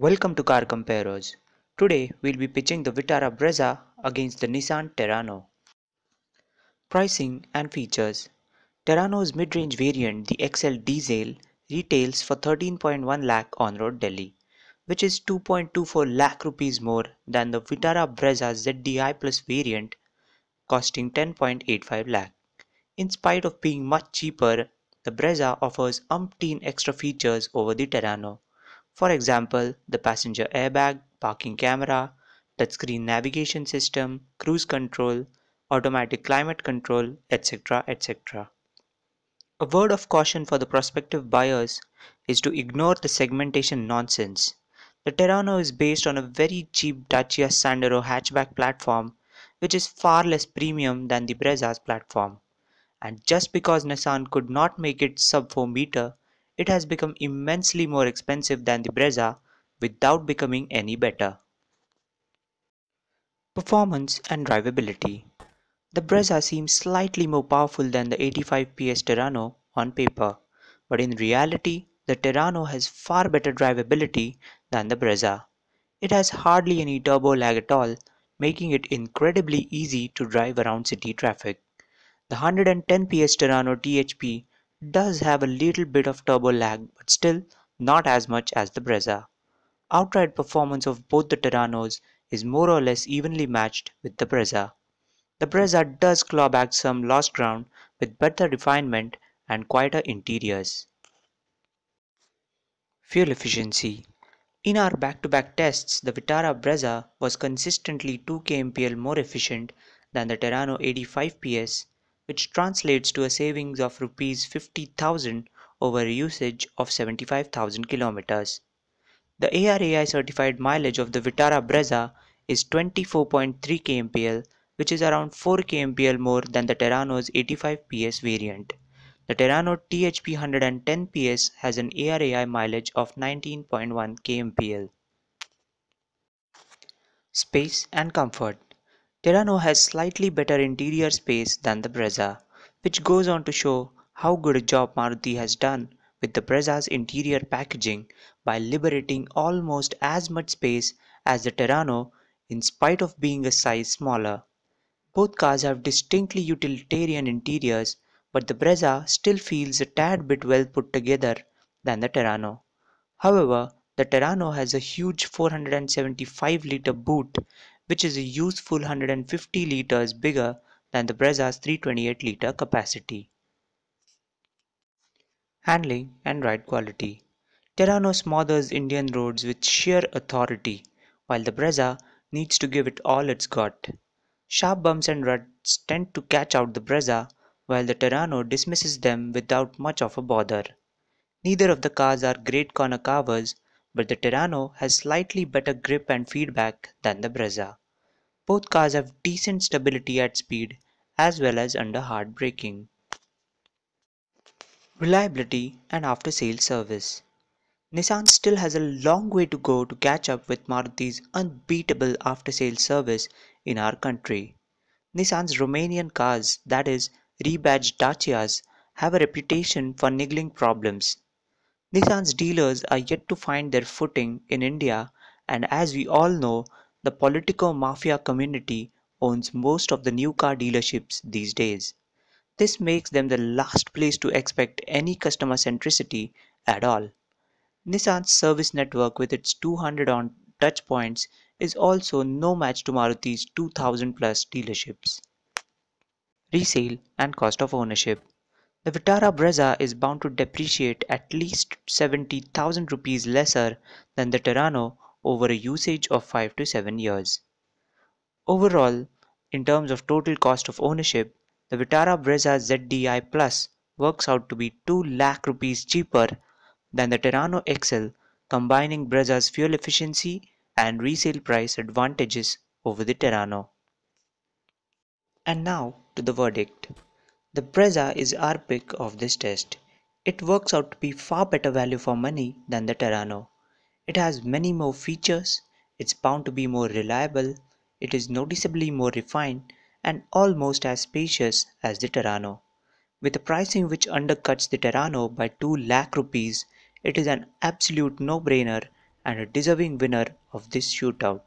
Welcome to Car Comparos. Today we'll be pitching the Vitara Brezza against the Nissan Terrano. Pricing and features. Terrano's mid-range variant, the XL Diesel, retails for 13.1 lakh on-road Delhi, which is 2.24 lakh rupees more than the Vitara Brezza ZDI Plus variant, costing 10.85 lakh. In spite of being much cheaper, the Brezza offers umpteen extra features over the Terrano. For example, the passenger airbag, parking camera, touchscreen navigation system, cruise control, automatic climate control, etc. etc. A word of caution for the prospective buyers is to ignore the segmentation nonsense. The Terrano is based on a very cheap Dacia Sandero hatchback platform, which is far less premium than the Brezza's platform. And just because Nissan could not make it sub 4 meter, it has become immensely more expensive than the Brezza without becoming any better. Performance and drivability. The Brezza seems slightly more powerful than the 85 PS Terrano on paper, but in reality, the Terrano has far better drivability than the Brezza. It has hardly any turbo lag at all, making it incredibly easy to drive around city traffic. The 110 PS Terrano THP does have a little bit of turbo lag, but still not as much as the Brezza. Outright performance of both the Terranos is more or less evenly matched with the Brezza. The Brezza does claw back some lost ground with better refinement and quieter interiors. Fuel efficiency. In our back-to-back tests, the Vitara Brezza was consistently 2 kmpl more efficient than the Terrano 85 PS, which translates to a savings of Rs 50,000 over a usage of 75,000 kilometers. The ARAI certified mileage of the Vitara Brezza is 24.3 kmpl, which is around 4 kmpl more than the Terrano's 85 PS variant. The Terrano THP 110 PS has an ARAI mileage of 19.1 kmpl. Space and comfort. Terrano has slightly better interior space than the Brezza, which goes on to show how good a job Maruti has done with the Brezza's interior packaging by liberating almost as much space as the Terrano in spite of being a size smaller. Both cars have distinctly utilitarian interiors, but the Brezza still feels a tad bit well put together than the Terrano. However, the Terrano has a huge 475-litre boot, which is a useful 150 litres bigger than the Brezza's 328-litre capacity. Handling and ride quality. Terrano smothers Indian roads with sheer authority, while the Brezza needs to give it all it's got. Sharp bumps and ruts tend to catch out the Brezza, while the Terrano dismisses them without much of a bother. Neither of the cars are great corner carvers, but the Terrano has slightly better grip and feedback than the Brezza. Both cars have decent stability at speed as well as under hard braking. Reliability and after-sales service. Nissan still has a long way to go to catch up with Maruti's unbeatable after-sales service in our country. Nissan's Romanian cars, that is, rebadged Dacias, have a reputation for niggling problems. Nissan's dealers are yet to find their footing in India, and as we all know, the Politico Mafia community owns most of the new car dealerships these days. This makes them the last place to expect any customer centricity at all. Nissan's service network with its 200 on touch points is also no match to Maruti's 2000 plus dealerships. Resale and cost of ownership. The Vitara Brezza is bound to depreciate at least 70,000 rupees lesser than the Terrano over a usage of 5 to 7 years. Overall, in terms of total cost of ownership, the Vitara Brezza ZDI Plus works out to be 2 lakh rupees cheaper than the Terrano XL, combining Brezza's fuel efficiency and resale price advantages over the Terrano. And now to the verdict. The Brezza is our pick of this test. It works out to be far better value for money than the Terrano. It has many more features, it's bound to be more reliable, it is noticeably more refined, and almost as spacious as the Terrano. With a pricing which undercuts the Terrano by 2 lakh rupees, it is an absolute no-brainer and a deserving winner of this shootout.